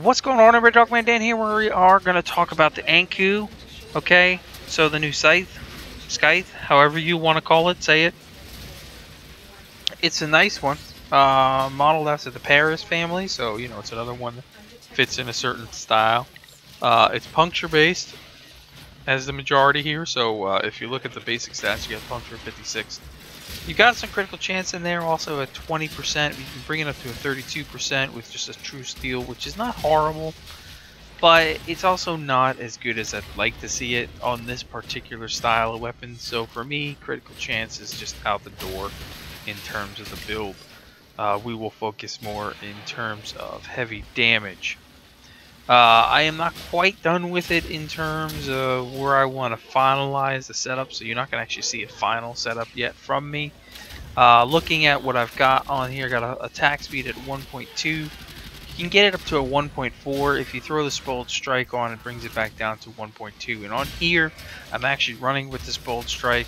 What's going on, everybody? Dogman Dan here. We are going to talk about the ANKU, okay? So the new Scythe, however you want to call it, say it. It's a nice one, modeled after the Paris family, so, you know, it's another one that fits in a certain style. It's puncture based, as the majority here, so if you look at the basic stats, you got puncture 56. You got some critical chance in there, also at 20%. You can bring it up to a 32% with just a true steel, which is not horrible, but it's also not as good as I'd like to see it on this particular style of weapon. So for me, critical chance is just out the door in terms of the build. We will focus more in terms of heavy damage. I am not quite done with it in terms of where I want to finalize the setup, so you're not going to actually see a final setup yet from me. Looking at what I've got on here, I got a attack speed at 1.2. You can get it up to a 1.4. If you throw the Spoiled Strike on, it brings it back down to 1.2. And on here, I'm actually running with the Spoiled Strike.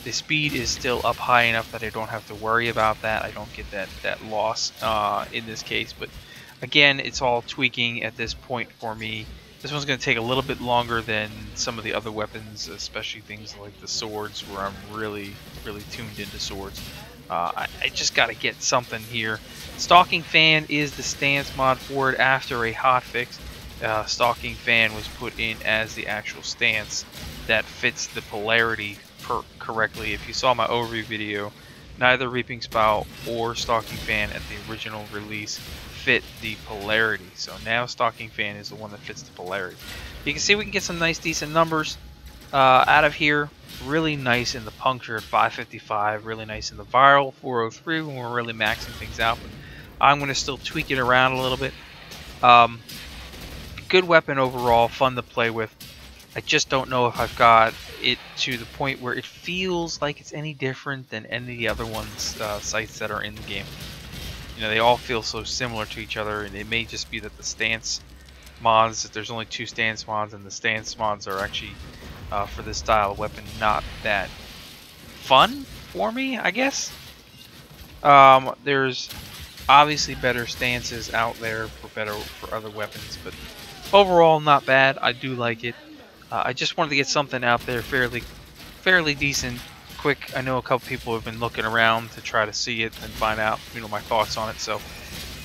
The speed is still up high enough that I don't have to worry about that. I don't get that loss in this case, but again, it's all tweaking at this point for me. This one's going to take a little bit longer than some of the other weapons, especially things like the swords, where I'm really tuned into swords. I just got to get something here. Stalking Fan is the stance mod for it after a hotfix. Stalking Fan was put in as the actual stance that fits the polarity correctly. If you saw my overview video, neither Reaping Spout or Stalking Fan at the original release fit the polarity, so now Stalking Fan is the one that fits the polarity. You can see we can get some nice decent numbers out of here. Really nice in the puncture at 555, really nice in the viral 403 when we're really maxing things out, but I'm going to still tweak it around a little bit. Good weapon overall, fun to play with. I just don't know if I've got it to the point where it feels like it's any different than any of the other ones, sites that are in the game. You know, they all feel so similar to each other, and it may just be that the stance mods, that there's only 2 stance mods, and the stance mods are actually, for this style of weapon, not that fun for me, I guess. There's obviously better stances out there for other weapons, but overall, not bad. I do like it. I just wanted to get something out there fairly decent. Quick. I know a couple people have been looking around to try to see it and find out, you know, my thoughts on it. So,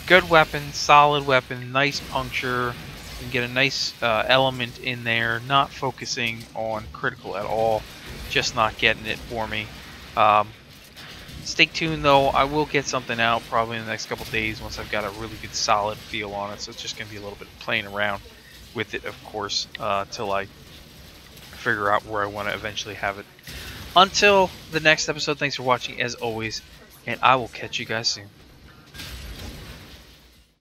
good weapon, solid weapon, nice puncture. You can get a nice element in there. Not focusing on critical at all, just not getting it for me. Stay tuned though. I will get something out probably in the next couple days once I've got a really good solid feel on it. So it's just gonna be a little bit of playing around with it, of course, till I figure out where I want to eventually have it. Until the next episode, thanks for watching as always, and I will catch you guys soon.